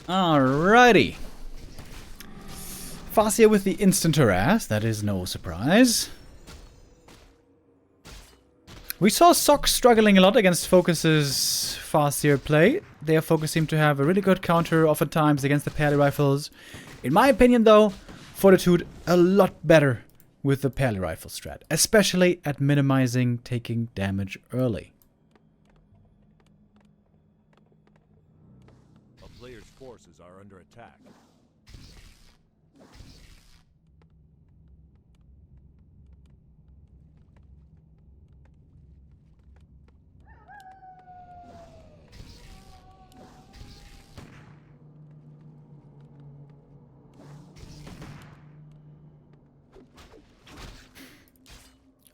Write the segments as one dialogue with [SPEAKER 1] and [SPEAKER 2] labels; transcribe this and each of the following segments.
[SPEAKER 1] Alrighty. Farseer with the instant harass. That is no surprise. We saw Sock struggling a lot against FoCuS's Farseer play. Their FoCuS seemed to have a really good counter oftentimes against the parry rifles. In my opinion, though, Fortitude a lot better with the parry rifle strat, especially at minimizing taking damage early.
[SPEAKER 2] A player's forces are under attack.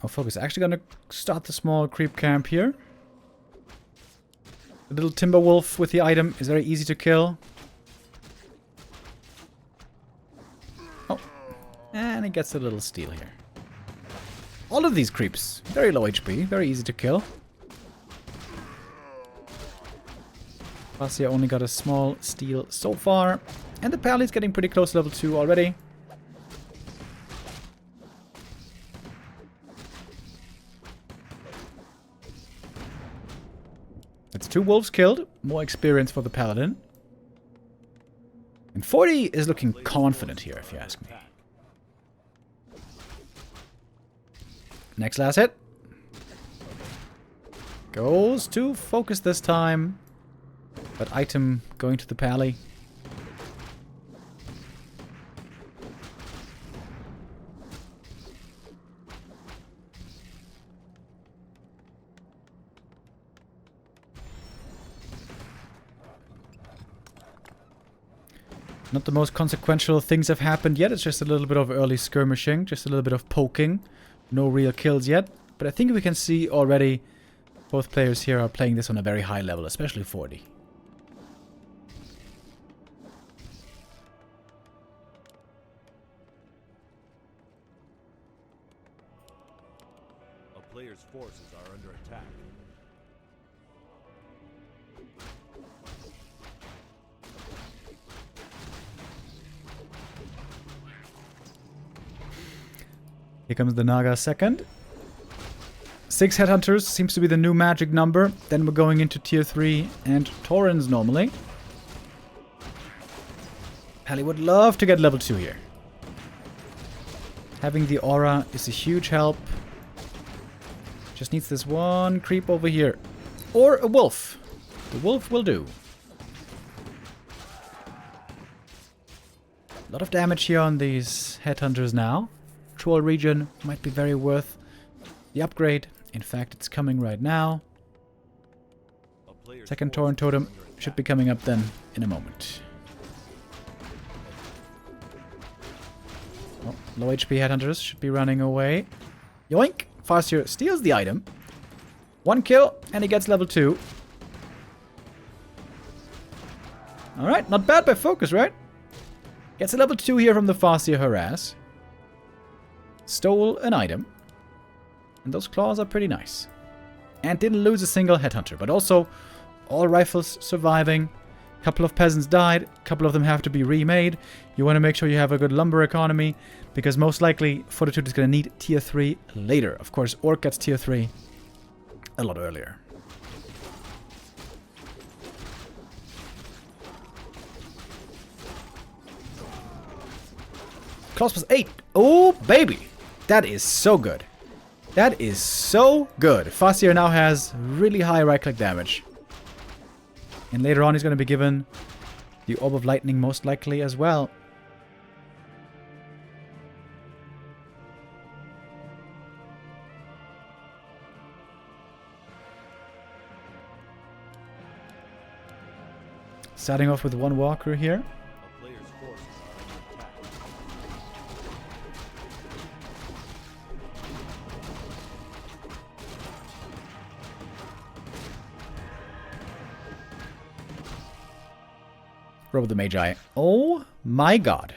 [SPEAKER 1] Our FoCuS actually gonna start the small creep camp here. The little timber wolf with the item is very easy to kill. Oh, and he gets a little steal here. All of these creeps, very low HP, very easy to kill. Farseer only got a small steal so far. And the Pally's getting pretty close to level 2 already. That's 2 wolves killed. More experience for the Paladin. And 40 is looking confident here, if you ask me. Next last hit. Goes to FoCuS this time. But item going to the Pally. Not the most consequential things have happened yet. It's just a little bit of early skirmishing. Just a little bit of poking. No real kills yet. But I think we can see already both players here are playing this on a very high level. Especially 40.
[SPEAKER 2] A player's forces are under attack.
[SPEAKER 1] Here comes the Naga second. 6 Headhunters seems to be the new magic number. Then we're going into tier 3 and Taurens normally. Pally would love to get level 2 here. Having the aura is a huge help. Just needs this one creep over here. Or a wolf. The wolf will do. A lot of damage here on these Headhunters now. Troll region might be very worth the upgrade. In fact, it's coming right now. Second Tauren Totem should be coming up then in a moment. Oh, low HP Headhunters should be running away. Yoink! Farseer steals the item. 1 kill, and he gets level 2. Alright, not bad by FoCuS, right? Gets a level 2 here from the Farseer harass. Stole an item. And those claws are pretty nice. And didn't lose a single Headhunter. But also, all rifles surviving. A couple of peasants died. A couple of them have to be remade. You want to make sure you have a good lumber economy. Because most likely, Fortitude is going to need tier 3 later. Of course, Orc gets tier 3 a lot earlier. Claws plus 8. Oh, baby. That is so good. That is so good. Farseer now has really high right-click damage. And later on he's going to be given the Orb of Lightning most likely as well. Starting off with 1 walker here.
[SPEAKER 2] A player's forces are under attack.
[SPEAKER 1] Robo the Magi. Oh my god.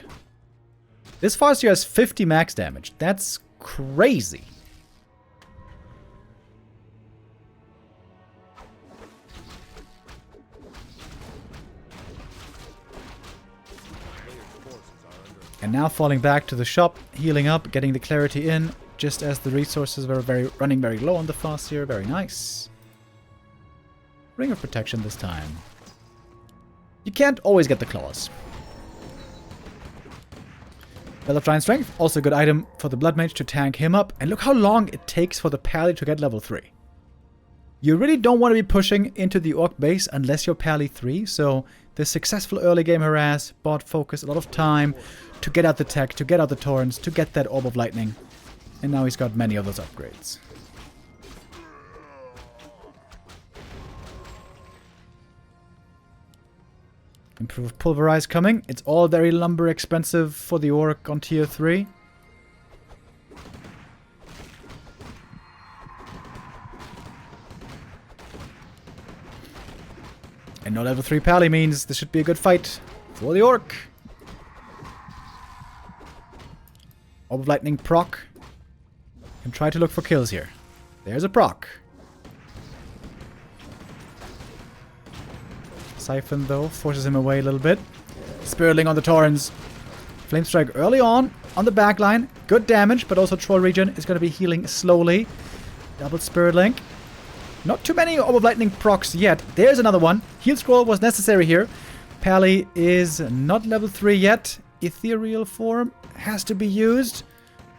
[SPEAKER 1] This Farseer has 50 max damage. That's crazy. And now falling back to the shop, healing up, getting the clarity in, just as the resources were running very low on the fast here. Very nice. Ring of Protection this time. You can't always get the claws. Bell of Giant Strength, also a good item for the Blood Mage to tank him up. And look how long it takes for the Pally to get level 3. You really don't want to be pushing into the Orc base unless you're Pally 3, so the successful early game harass bought FoCuS a lot of time to get out the tech, to get out the torrents, to get that Orb of Lightning. And now he's got many of those upgrades. Improved Pulverize coming. It's all very lumber expensive for the Orc on tier 3. And no level 3 Pally means this should be a good fight for the Orc. Orb of Lightning proc. And try to look for kills here. There's a proc. Siphon, though, forces him away a little bit. Spurling on the Torrens. Flame Strike early on the back line. Good damage, but also Troll Regen is going to be healing slowly. Double Spirit Link. Not too many Orb of Lightning procs yet. There's another one. Heal Scroll was necessary here. Pally is not level 3 yet. Ethereal Form has to be used.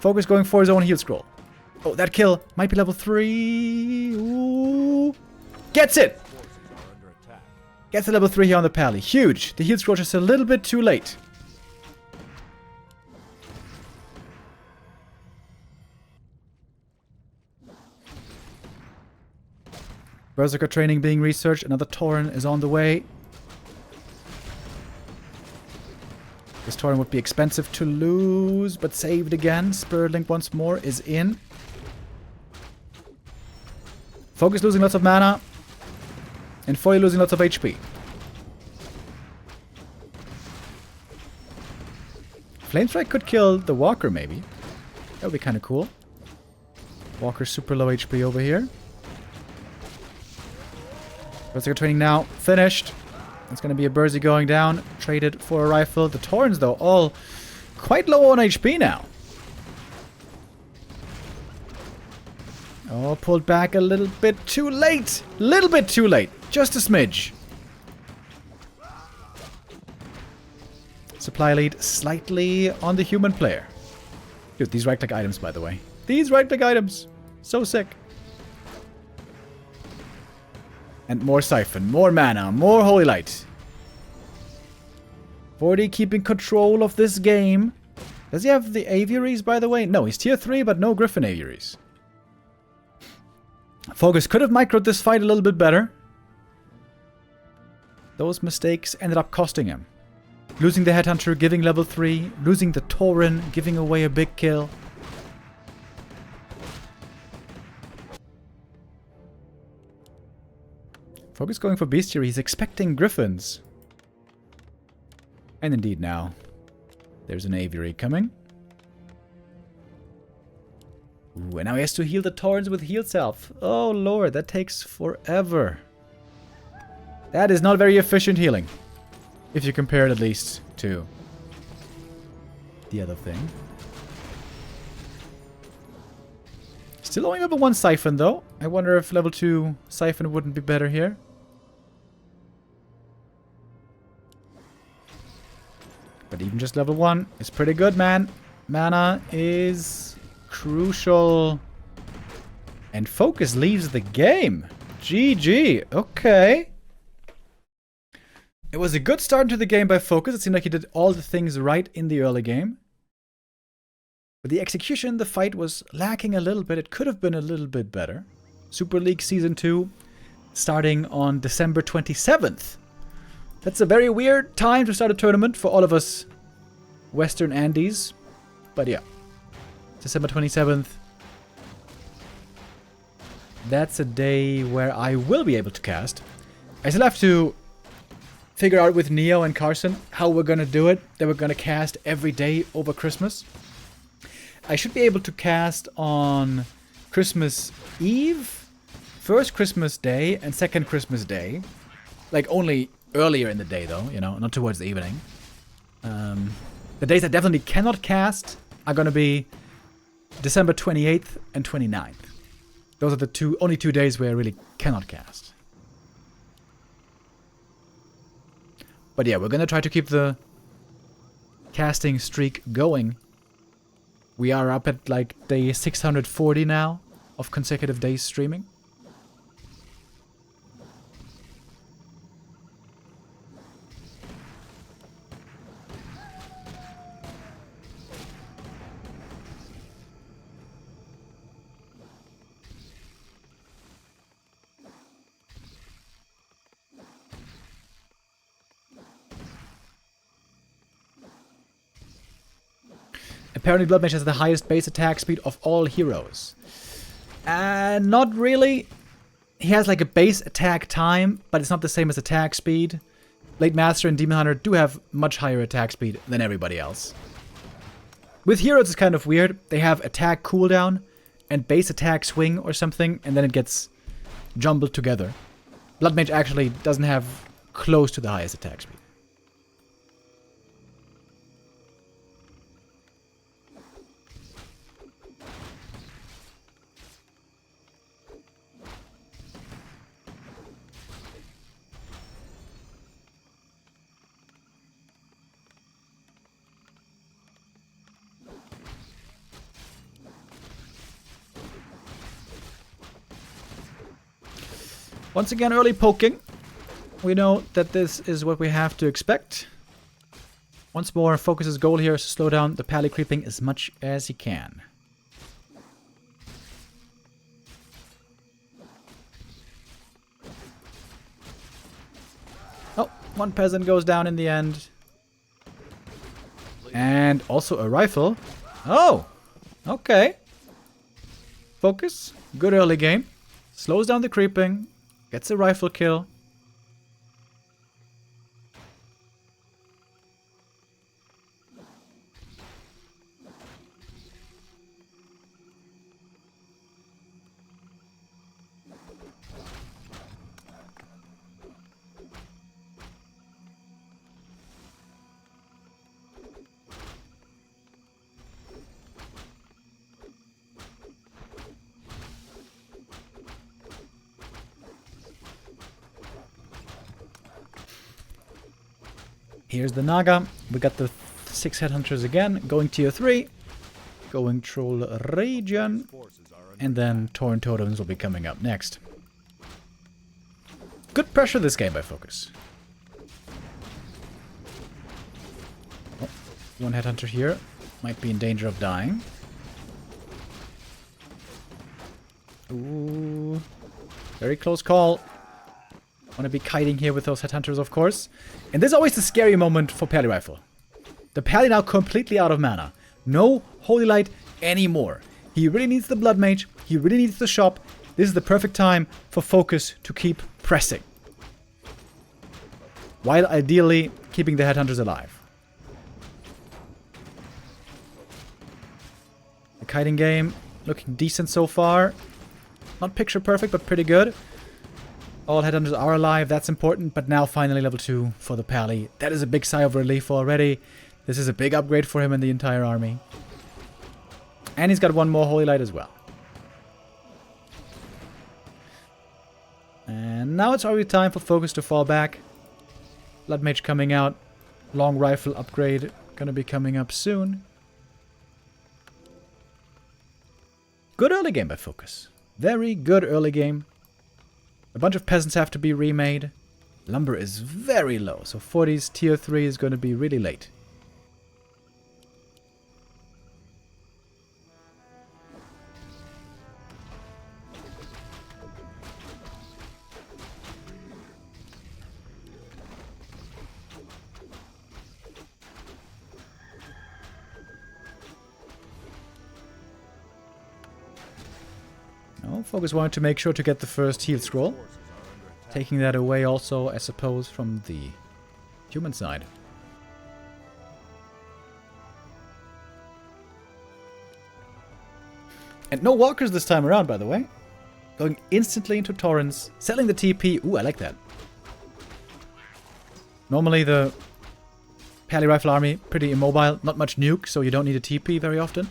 [SPEAKER 1] FoCuS going for his own Heal Scroll. Oh, that kill might be level 3. Ooh. Gets it! Gets the level 3 here on the Pally. Huge. The Heal Scroll just a little bit too late. Berserker training being researched. Another Tauren is on the way. This Tauren would be expensive to lose, but saved again. Spirit Link once more is in. FoCuS losing lots of mana. And Foy losing lots of HP. Flame Strike could kill the Walker, maybe. That would be kind of cool. Walker super low HP over here. Berserker training now finished. It's going to be a Burzy going down. Traded for a rifle. The Taurens, though, all quite low on HP now. Oh, pulled back a little bit too late. Little bit too late. Just a smidge. Supply lead slightly on the human player. Dude, these right-click items, by the way. These right-click items. So sick. And more Siphon, more mana, more Holy Light. 40 keeping control of this game. Does he have the Aviaries, by the way? No, he's tier 3, but no Griffin Aviaries. FoCuS could have microed this fight a little bit better. Those mistakes ended up costing him. Losing the Headhunter, giving level 3. Losing the Tauren, giving away a big kill. FoCuS going for Bestiary. He's expecting Griffins. And indeed now, there's an Aviary coming. Ooh, and now he has to heal the Taurens with Heal Self. Oh lord, that takes forever. That is not very efficient healing. If you compare it at least to the other thing. Still only level 1 Siphon though. I wonder if level 2 Siphon wouldn't be better here. But even just level 1 is pretty good, man. Mana is crucial. And FoCuS leaves the game. GG. Okay. It was a good start to the game by FoCuS. It seemed like he did all the things right in the early game. But the execution, the fight was lacking a little bit. It could have been a little bit better. Super League Season 2 starting on December 27th. That's a very weird time to start a tournament for all of us Western Andes. But yeah, December 27th. That's a day where I will be able to cast. I still have to figure out with Neo and Carson how we're going to do it. That we're going to cast every day over Christmas. I should be able to cast on Christmas Eve, first Christmas Day, and second Christmas Day. Like only earlier in the day though, you know, not towards the evening. The days I definitely cannot cast are going to be December 28th and 29th. Those are the only 2 days where I really cannot cast. But yeah, we're going to try to keep the casting streak going. We are up at like day 640 now of consecutive days streaming. Apparently Blood Mage has the highest base attack speed of all heroes. Not really. He has like a base attack time, but it's not the same as attack speed. Blade Master and Demon Hunter do have much higher attack speed than everybody else. With heroes it's kind of weird. They have attack cooldown and base attack swing or something, and then it gets jumbled together. Blood Mage actually doesn't have close to the highest attack speed. Once again, early poking. We know that this is what we have to expect. Once more, FoCuS's goal here is to slow down the pally creeping as much as he can. Oh, one peasant goes down in the end. And also a rifle. Oh, okay. FoCuS, good early game. Slows down the creeping. Gets a rifle kill. Here's the Naga. We got the 6 headhunters again, going tier 3, going troll region, and then Torn Totems will be coming up next. Good pressure this game by FoCuS. Oh, one headhunter here might be in danger of dying. Ooh, very close call. Want to be kiting here with those headhunters, of course. And this is always the scary moment for Pally Rifle. The Pally now completely out of mana. No Holy Light anymore. He really needs the Blood Mage. He really needs the shop. This is the perfect time for FoCuS to keep pressing. While ideally keeping the headhunters alive. The kiting game looking decent so far. Not picture perfect, but pretty good. All headhunters are alive, that's important, but now finally level 2 for the Pally. That is a big sigh of relief already. This is a big upgrade for him and the entire army. And he's got one more Holy Light as well. And now it's already time for FoCuS to fall back. Blood Mage coming out. Long rifle upgrade gonna be coming up soon. Good early game by FoCuS. Very good early game. A bunch of peasants have to be remade. Lumber is very low, so 40's tier 3 is going to be really late. No, FoCuS wanted to make sure to get the first heal scroll. Taking that away also, I suppose, from the human side. And no walkers this time around, by the way. Going instantly into torrents, selling the TP. Ooh, I like that. Normally the Pally Rifle army, pretty immobile, not much nuke, so you don't need a TP very often.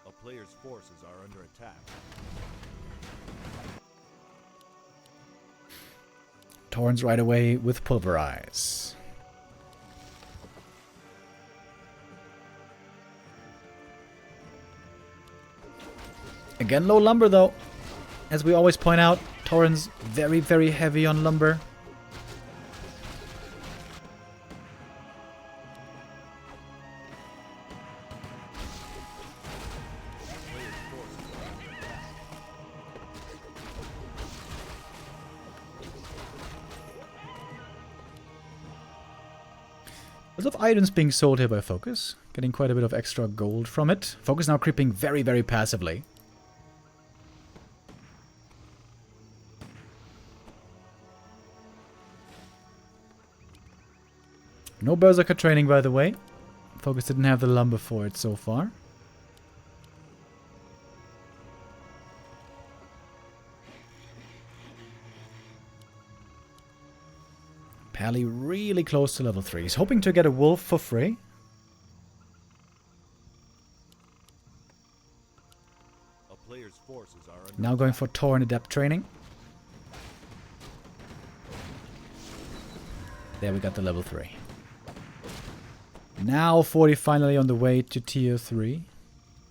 [SPEAKER 2] A player's forces are under attack.
[SPEAKER 1] Torrens right away with Pulverize. Again, low lumber though. As we always point out, Torrens very, very heavy on lumber. Lots of items being sold here by FoCuS. Getting quite a bit of extra gold from it. FoCuS now creeping very, very passively. No Berserker training, by the way. FoCuS didn't have the lumber for it so far. Pally really close to level 3. He's hoping to get a wolf for free.
[SPEAKER 2] A player's forces are under
[SPEAKER 1] Now going for Torrent Adept training. There we got the level 3. Now 40 finally on the way to tier 3.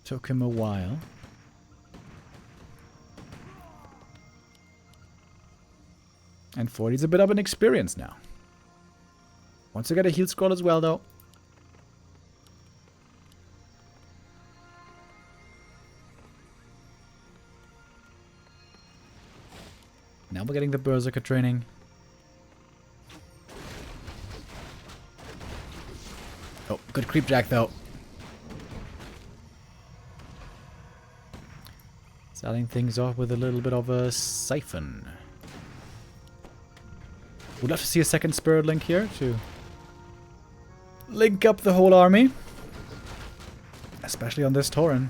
[SPEAKER 1] Took him a while. And 40's a bit up in experience now. Wants to get a heal scroll as well though. Now we're getting the Berserker training. Oh, good creep jack though. Starting things off with a little bit of a siphon. Would love to see a second Spirit Link here to link up the whole army. Especially on this Tauren.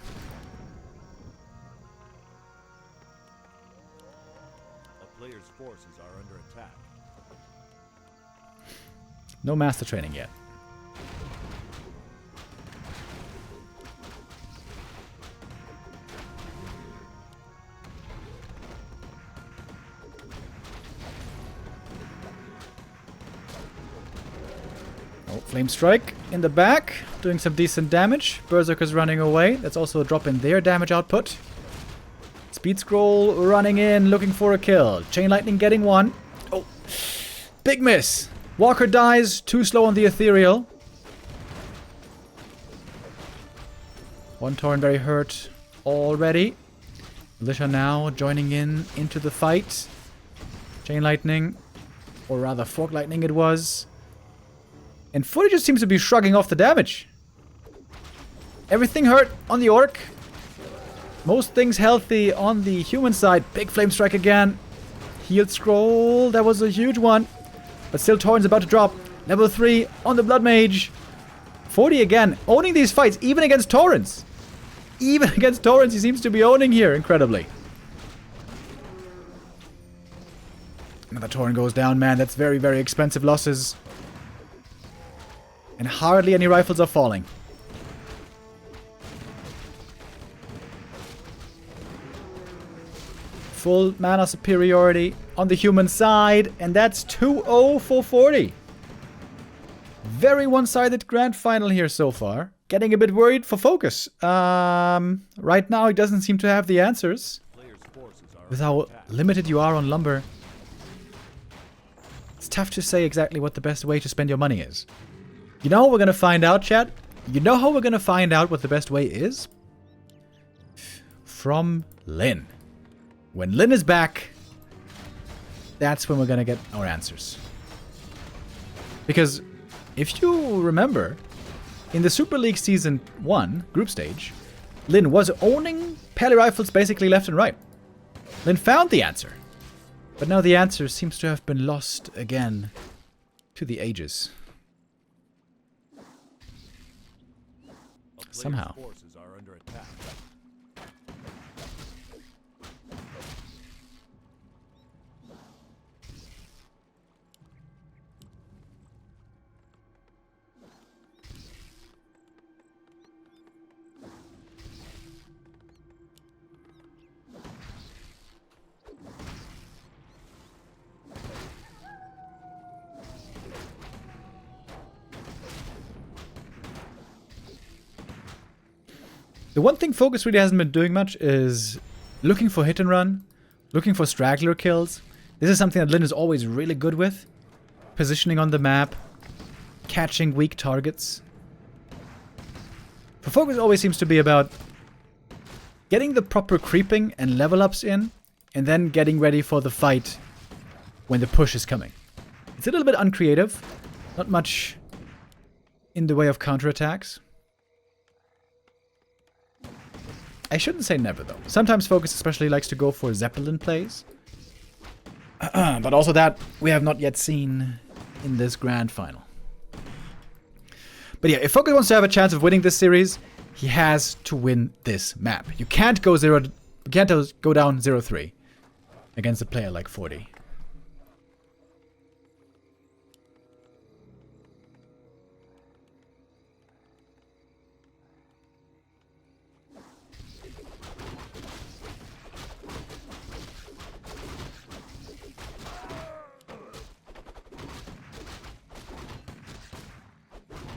[SPEAKER 2] A player's forces are under attack.
[SPEAKER 1] No master training yet. Flame Strike in the back, doing some decent damage. Berserker's running away. That's also a drop in their damage output. Speed Scroll running in, looking for a kill. Chain Lightning getting one. Oh, big miss. Walker dies, too slow on the Ethereal. One Tauren very hurt already. Militia now joining in into the fight. Chain Lightning, or rather Fork Lightning it was. And Fortitude just seems to be shrugging off the damage. Everything hurt on the Orc. Most things healthy on the human side. Big Flame Strike again. Healed Scroll. That was a huge one. But still Tauren's about to drop. Level 3 on the Blood Mage. 40 again. Owning these fights. Even against Taurens. Even against Taurens he seems to be owning here. Incredibly. Another Tauren goes down, man. That's very, very expensive losses. And hardly any rifles are falling. Full mana superiority on the human side. And that's 2-0 for 40. Very one-sided grand final here so far. Getting a bit worried for FoCuS. Right now he doesn't seem to have the answers. With how limited you are on lumber. It's tough to say exactly what the best way to spend your money is. You know how we're going to find out, chat? You know how we're going to find out what the best way is? From Lyn. When Lyn is back, that's when we're going to get our answers. Because if you remember, in the Super League Season 1 group stage, Lyn was owning Pally Rifles basically left and right. Lyn found the answer. But now the answer seems to have been lost again to the ages. Somehow.
[SPEAKER 2] Forces are under attack.
[SPEAKER 1] The one thing FoCuS really hasn't been doing much is looking for hit and run, looking for straggler kills. This is something that Lin is always really good with. Positioning on the map, catching weak targets. For FoCuS, it always seems to be about getting the proper creeping and level ups in, and then getting ready for the fight when the push is coming. It's a little bit uncreative, not much in the way of counterattacks. I shouldn't say never, though. Sometimes FoCuS especially likes to go for Zeppelin plays. But also that we have not yet seen in this Grand Final. But yeah, if FoCuS wants to have a chance of winning this series, he has to win this map. You can't go down 0-3 against a player like 40.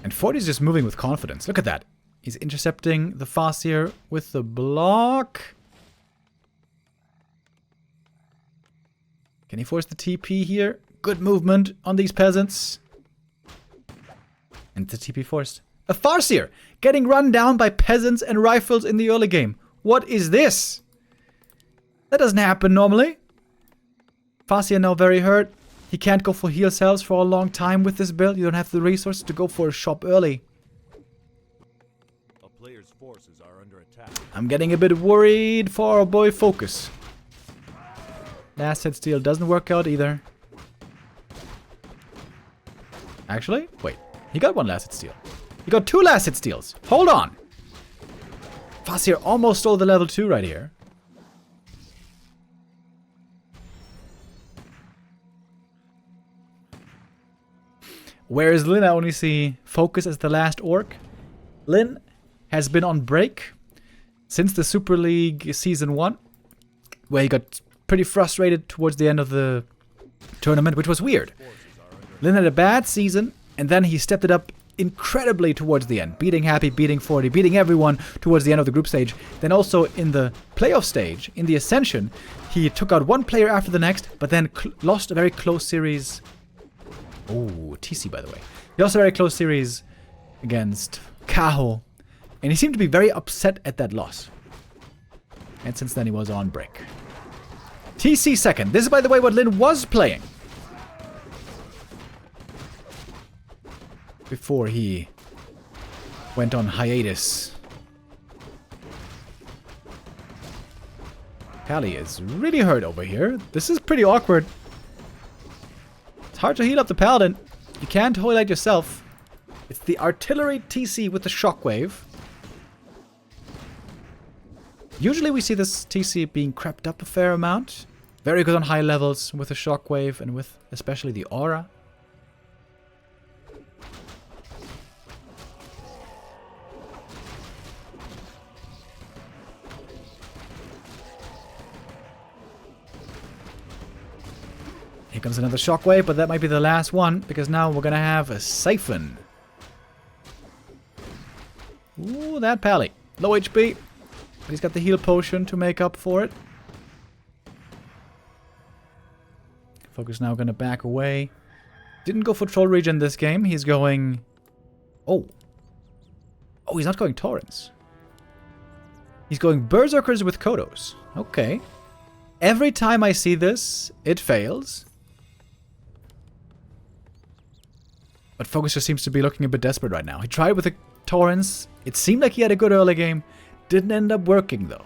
[SPEAKER 1] And 40 is just moving with confidence. Look at that. He's intercepting the Farseer with the block. Can he force the TP here? Good movement on these peasants. And the TP forced. A Farseer getting run down by peasants and rifles in the early game. What is this? That doesn't happen normally. Farseer now very hurt. He can't go for heal cells for a long time with this build. You don't have the resources to go for a shop early.
[SPEAKER 2] A player's forces are under attack.
[SPEAKER 1] I'm getting a bit worried for our boy FoCuS. Last hit steal doesn't work out either. Actually, wait. He got one last hit steal. He got 2 last hit steals. Hold on. Farseer almost stole the level 2 right here. Whereas Lin, I only see FoCuS as the last orc. Lin has been on break since the Super League Season 1, where he got pretty frustrated towards the end of the tournament, which was weird. Lin had a bad season, and then he stepped it up incredibly towards the end, beating Happy, beating 40, beating everyone towards the end of the group stage. Then also in the playoff stage, in the Ascension, he took out one player after the next, but then lost a very close series. Oh, TC, by the way. He lost a very close series against Kaho, and he seemed to be very upset at that loss. And since then, he was on break. TC second. This is, by the way, what Lin was playing before he went on hiatus. Kali is really hurt over here. This is pretty awkward. It's hard to heal up the Paladin. You can't highlight yourself. It's the artillery TC with the shockwave. Usually we see this TC being crept up a fair amount. Very good on high levels with the shockwave and with especially the aura. Here comes another shockwave, but that might be the last one, because now we're going to have a Siphon. Ooh, that Pally. Low HP, but he's got the heal potion to make up for it. FoCuS now going to back away. Didn't go for Troll Regen this game. He's going... Oh. Oh, he's not going Torrents. He's going Berserkers with Kodos. Okay. Every time I see this, it fails. But FoCuS just seems to be looking a bit desperate right now. He tried with the Torrents. It seemed like he had a good early game. Didn't end up working, though.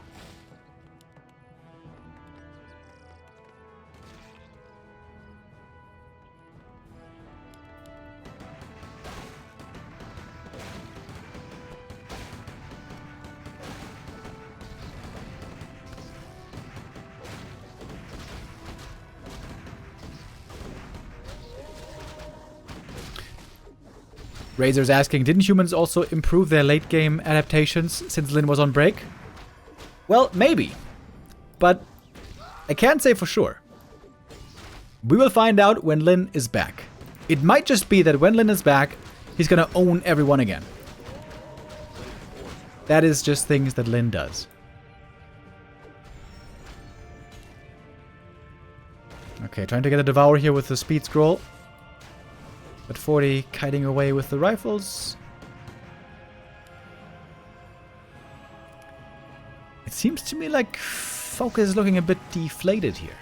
[SPEAKER 1] Razor's asking, didn't humans also improve their late game adaptations since Lin was on break? Well, maybe. But I can't say for sure. We will find out when Lin is back. It might just be that when Lin is back, he's gonna own everyone again. That is just things that Lin does. Okay, trying to get a Devour here with the Speed Scroll. But 40 kiting away with the rifles. It seems to me like FoCuS is looking a bit deflated here.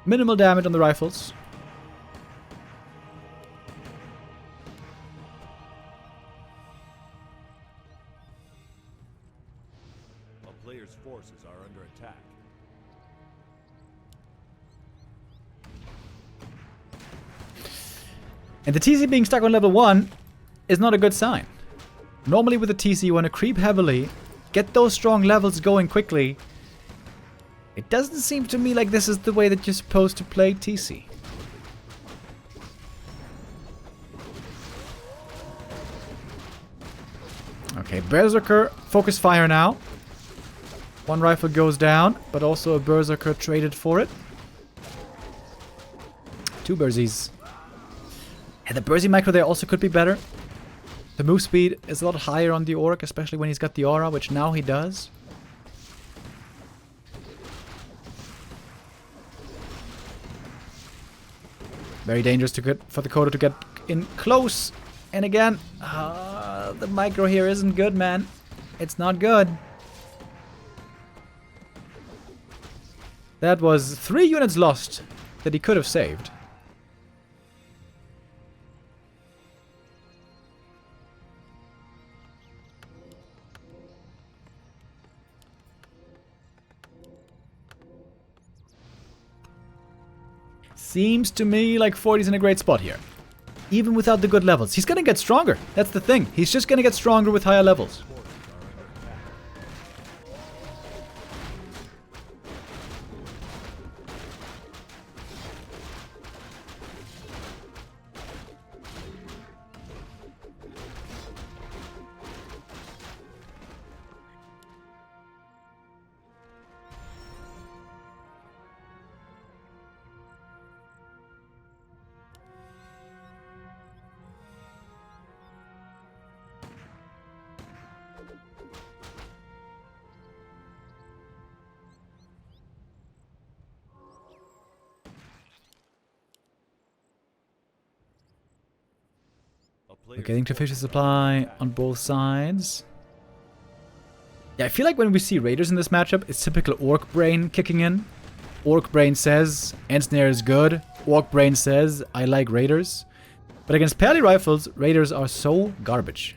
[SPEAKER 1] Minimal damage on the rifles.
[SPEAKER 2] A player's forces are under attack.
[SPEAKER 1] And the TC being stuck on level 1 is not a good sign. Normally with the TC you want to creep heavily, get those strong levels going quickly. It doesn't seem to me like this is the way that you're supposed to play TC. Okay, Berserker, focus fire now. One rifle goes down, but also a Berserker traded for it. 2 Berzies. And the Berzie micro there also could be better. The move speed is a lot higher on the Orc, especially when he's got the aura, which now he does. Very dangerous to get for the Kodo to get in close. And again, the micro here isn't good, man. It's not good. That was 3 units lost that he could have saved. Seems to me like 40's in a great spot here. Even without the good levels. He's gonna get stronger. That's the thing. He's just gonna get stronger with higher levels. We're getting to fisher supply on both sides. Yeah, I feel like when we see Raiders in this matchup, it's typical Orc brain kicking in. Orc brain says, Ensnare is good. Orc brain says, I like Raiders. But against Pally rifles, Raiders are so garbage.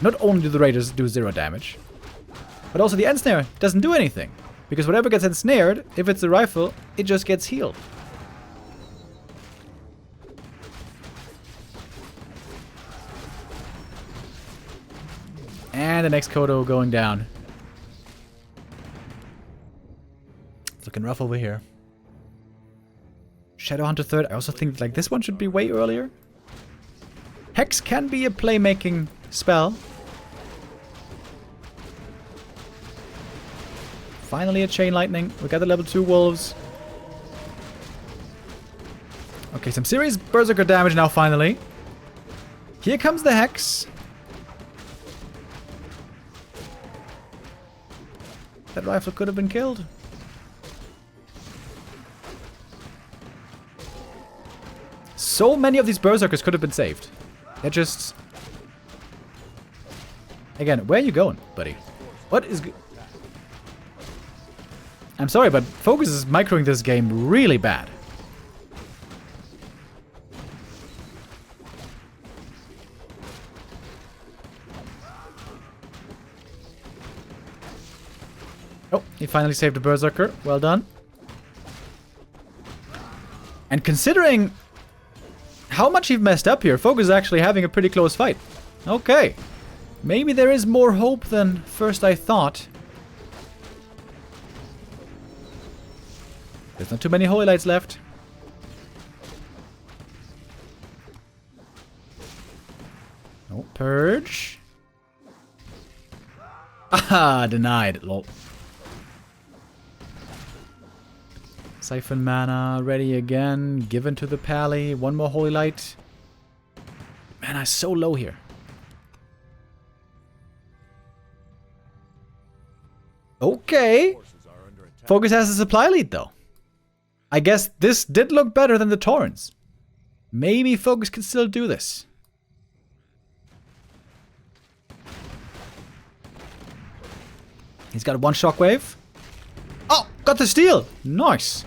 [SPEAKER 1] Not only do the Raiders do 0 damage, but also the Ensnare doesn't do anything. Because whatever gets ensnared, if it's a rifle, it just gets healed. And the next Kodo going down. It's looking rough over here. Shadowhunter third. I also think like this one should be way earlier. Hex can be a playmaking spell. Finally a Chain Lightning. We got the level 2 Wolves. Okay, some serious Berserker damage now finally. Here comes the Hex. That rifle could have been killed. So many of these Berserkers could have been saved. They're just... Again, where are you going, buddy? What is... I'm sorry, but FoCuS is microing this game really bad. Oh, he finally saved a Berserker. Well done. And considering how much he messed up here, FoCuS is actually having a pretty close fight. Okay. Maybe there is more hope than first I thought. There's not too many Holy Lights left. Oh, Purge. Ah, denied. Lol. Siphon mana, ready again. Given to the Pally. One more Holy Light. Mana is so low here. Okay.
[SPEAKER 2] Forces are under attack.
[SPEAKER 1] FoCuS has a supply lead, though. I guess this did look better than the Torrents. Maybe FoCuS can still do this. He's got one shockwave. Oh, got the steal. Nice.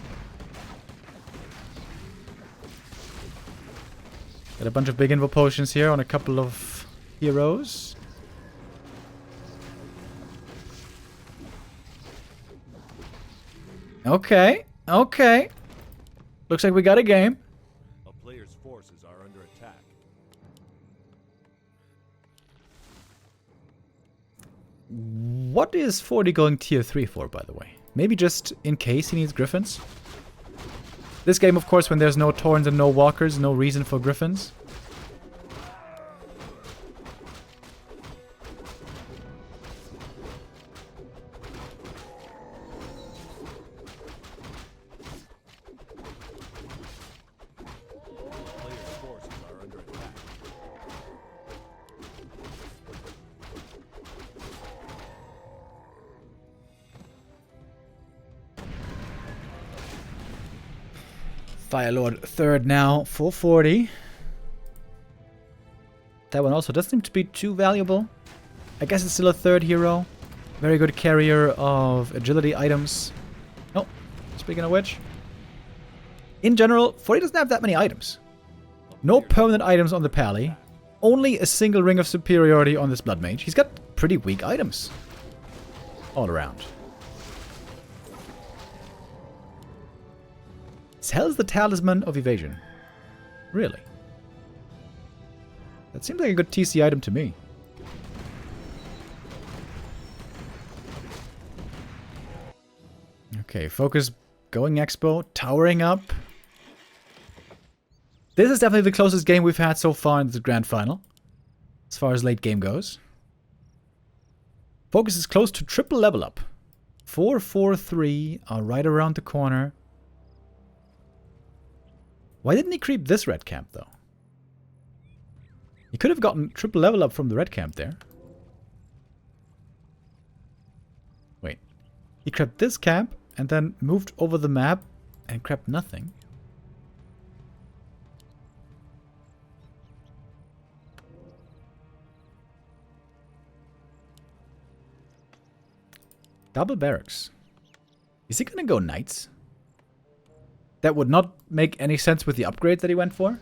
[SPEAKER 1] Got a bunch of big invo potions here on a couple of heroes. Okay, okay. Looks like we got a game.
[SPEAKER 2] A player's forces are under attack.
[SPEAKER 1] What is 40 going tier 3 for, by the way? Maybe just in case he needs griffins? This game, of course, when there's no Torrents and no walkers, no reason for griffins.
[SPEAKER 2] A player's forces are under attack.
[SPEAKER 1] Firelord third now, 440. That one also doesn't seem to be too valuable. I guess it's still a third hero. Very good carrier of agility items. Oh, speaking of which. In general, 40 doesn't have that many items. No permanent items on the Pally. Only a single ring of superiority on this Blood Mage. He's got pretty weak items. All around. Sells the Talisman of Evasion. Really? That seems like a good TC item to me. Okay, FoCuS going Expo, towering up. This is definitely the closest game we've had so far in the Grand Final, as far as late game goes. FoCuS is close to triple level up. 4-4-3 are right around the corner. Why didn't he creep this red camp, though? He could have gotten triple level up from the red camp there. Wait. He crept this camp and then moved over the map and crept nothing. Double barracks. Is he gonna go knights? That would not make any sense with the upgrades that he went for.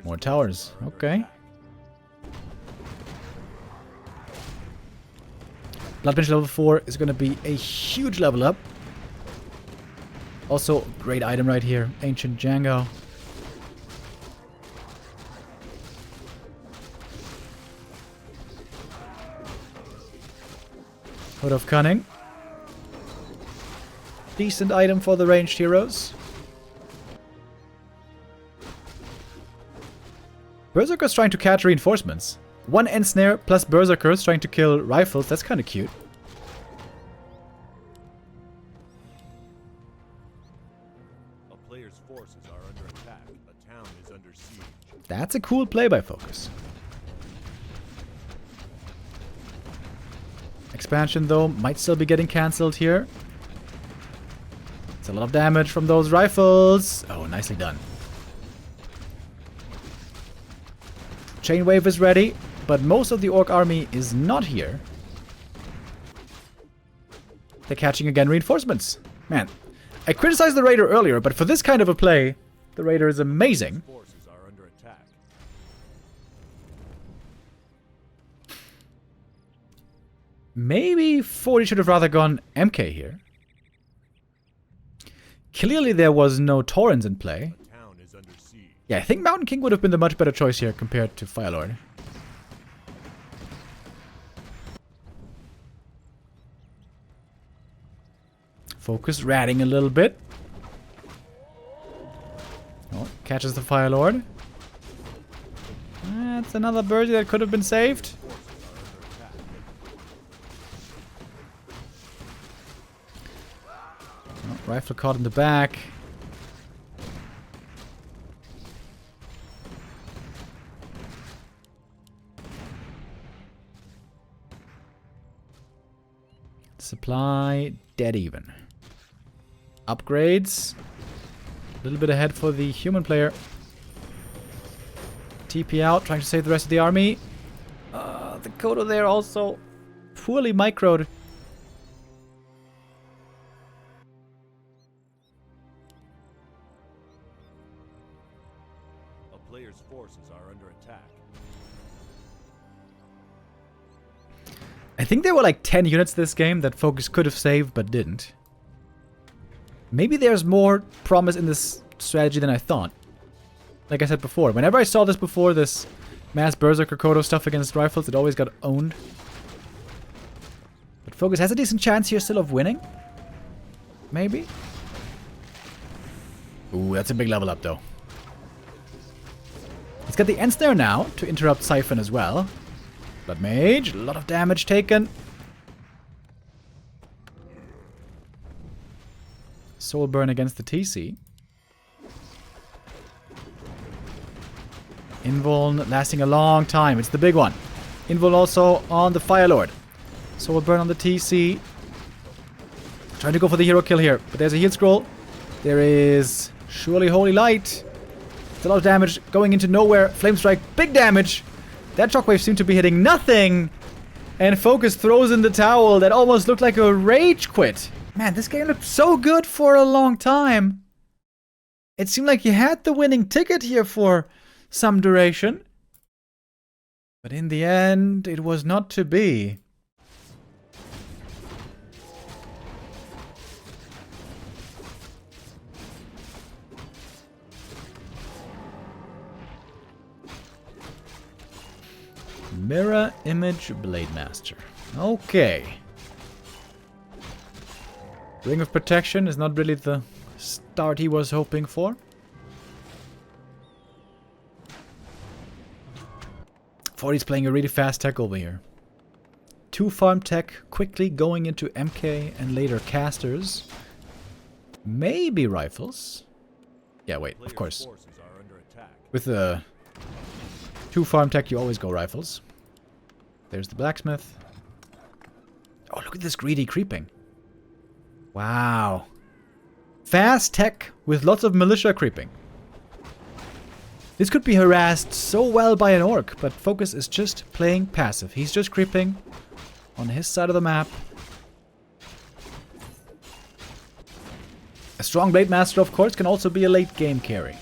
[SPEAKER 1] More towers. Okay. Bloodbench level 4 is going to be a huge level up. Also, great item right here. Ancient Django. Hood of Cunning. Decent item for the ranged heroes. Berserker's trying to catch reinforcements. One Ensnare plus Berserkers trying to kill rifles. That's kind of cute.
[SPEAKER 2] A player's forces are under attack. A town is under siege.
[SPEAKER 1] That's a cool play by FoCuS. Expansion, though, might still be getting cancelled here. It's a lot of damage from those rifles. Oh, nicely done. Chain Wave is ready, but most of the Orc army is not here. They're catching again reinforcements. Man, I criticized the Raider earlier, but for this kind of a play, the Raider is amazing.
[SPEAKER 2] Forces are under attack.
[SPEAKER 1] Maybe 40 should have rather gone MK here. Clearly there was no Torrents in play.
[SPEAKER 2] A town is under siege.
[SPEAKER 1] Yeah, I think Mountain King would have been the much better choice here compared to Firelord. FoCuS ratting a little bit. Oh, catches the Firelord. That's another birdie that could have been saved. Oh, rifle caught in the back. Supply dead even. Upgrades. A little bit ahead for the human player. TP out, trying to save the rest of the army. The Kodo there also poorly microed.
[SPEAKER 2] A player's forces are under attack.
[SPEAKER 1] I think there were like 10 units this game that FoCuS could have saved but didn't. Maybe there's more promise in this strategy than I thought. Like I said before, whenever I saw this before, this mass Berserker Kodo stuff against rifles, it always got owned. But FoCuS has a decent chance here still of winning. Maybe. Ooh, that's a big level up though. He's got the Ensnare now to interrupt Siphon as well. Blood Mage, a lot of damage taken. Soul Burn against the TC. Invuln lasting a long time. It's the big one. Invuln also on the Fire Lord. Soul Burn on the TC. Trying to go for the hero kill here. But there's a heal scroll. There is surely Holy Light. It's a lot of damage going into nowhere. Flame Strike, big damage. That shockwave seemed to be hitting nothing. And FoCuS throws in the towel. That almost looked like a rage quit. Man, this game looked so good for a long time. It seemed like you had the winning ticket here for some duration. But in the end, it was not to be. Mirror Image Blade Master. Okay. Ring of Protection is not really the start he was hoping for. Forty's playing a really fast tech over here. 2 farm tech, quickly going into MK and later casters. Maybe rifles. Yeah, wait, of course. With the 2 farm tech, you always go rifles. There's the blacksmith. Oh, look at this greedy creeping. Wow. Fast tech with lots of militia creeping. This could be harassed so well by an orc, but FoCuS is just playing passive. He's just creeping on his side of the map. A strong Blade Master, of course, can also be a late game carry.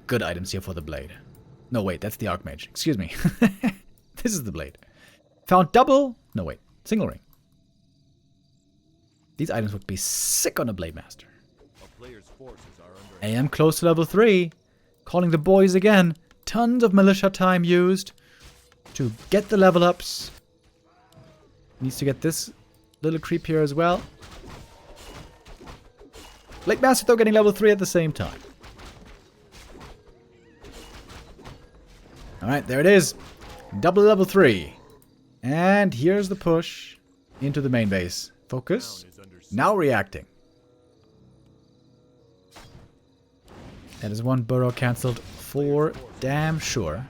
[SPEAKER 1] Good items here for the blade. No, wait, that's the Archmage. Excuse me. This is the blade. Found double... No, wait. Single ring. These items would be sick on a Blade Master. I am close to level 3. Calling the boys again. Tons of militia time used to get the level ups. Needs to get this little creep here as well. Blade Master though getting level 3 at the same time. Alright, there it is. Double level 3. And here's the push into the main base. FoCuS. Now reacting. That is one burrow cancelled for damn sure.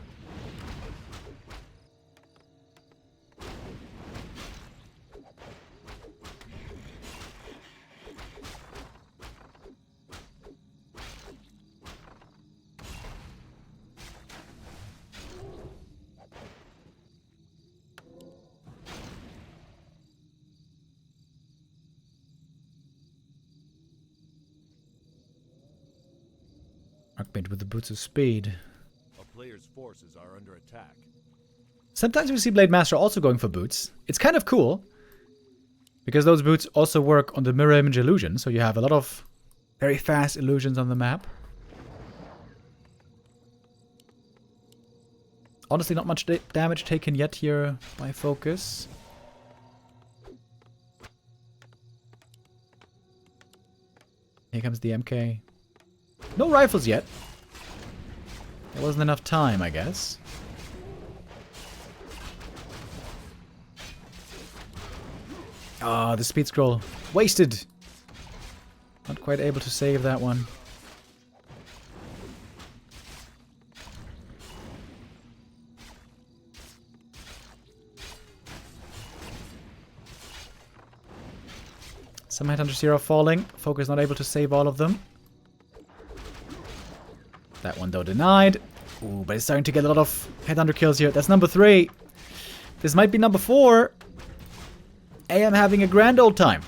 [SPEAKER 1] Archmage with the boots of speed.
[SPEAKER 2] A player's forces are under attack.
[SPEAKER 1] Sometimes we see Blade Master also going for boots. It's kind of cool, because those boots also work on the mirror image illusion, so you have a lot of very fast illusions on the map. Honestly, not much damage taken yet here by FoCuS. Here comes the MK. No rifles yet. There wasn't enough time, I guess. Ah, the speed scroll. Wasted! Not quite able to save that one. Some headhunters here are falling. FoCuS not able to save all of them. That one, though, denied. Ooh, but it's starting to get a lot of headhunter kills here. That's number 3. This might be number 4. AM having a grand old time.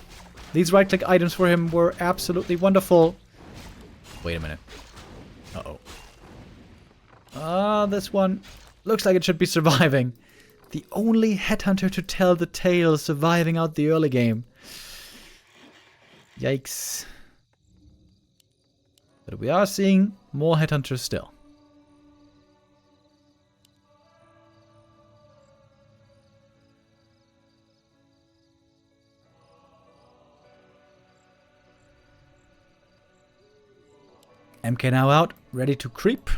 [SPEAKER 1] These right-click items for him were absolutely wonderful. Wait a minute. Uh-oh. This one looks like it should be surviving. The only headhunter to tell the tale surviving out the early game. Yikes. But we are seeing more headhunters still. MK now out, ready to creep.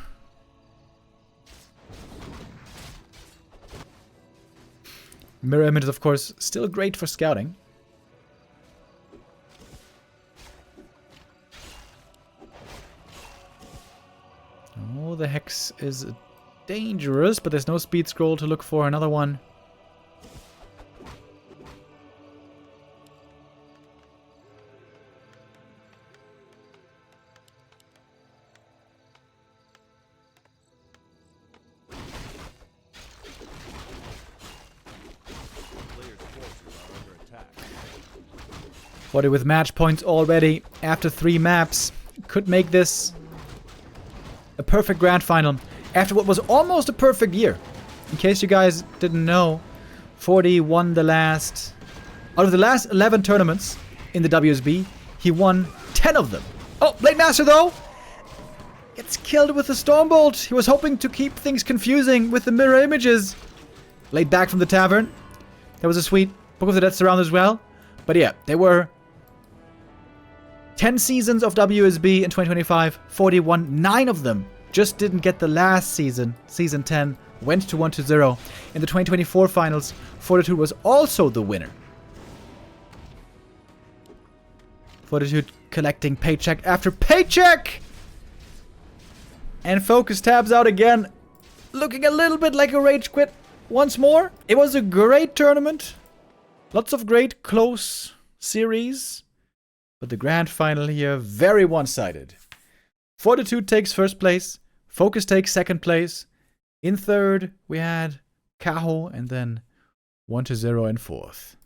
[SPEAKER 1] Mirror image is, of course, still great for scouting. Oh, the Hex is dangerous, but there's no speed scroll to look for another one. Fortitude with match points already after 3 maps. Could make this a perfect grand final after what was almost a perfect year. In case you guys didn't know, Forty won the last... Out of the last 11 tournaments in the WSB, he won 10 of them. Oh, Blade Master though! Gets killed with the Stormbolt. He was hoping to keep things confusing with the mirror images. Blade back from the tavern. That was a sweet Book of the Dead surround as well. But yeah, there were 10 seasons of WSB in 2025. 41, 9 of them just didn't get the last season. Season 10 went to 1-0. In the 2024 finals, Fortitude was also the winner. Fortitude collecting paycheck after paycheck! And FoCuS tabs out again. Looking a little bit like a rage quit once more. It was a great tournament. Lots of great close series. But the grand final here, very one-sided. Fortitude takes first place. FoCuS takes second place. In third, we had Cajo, and then 1-0 in fourth.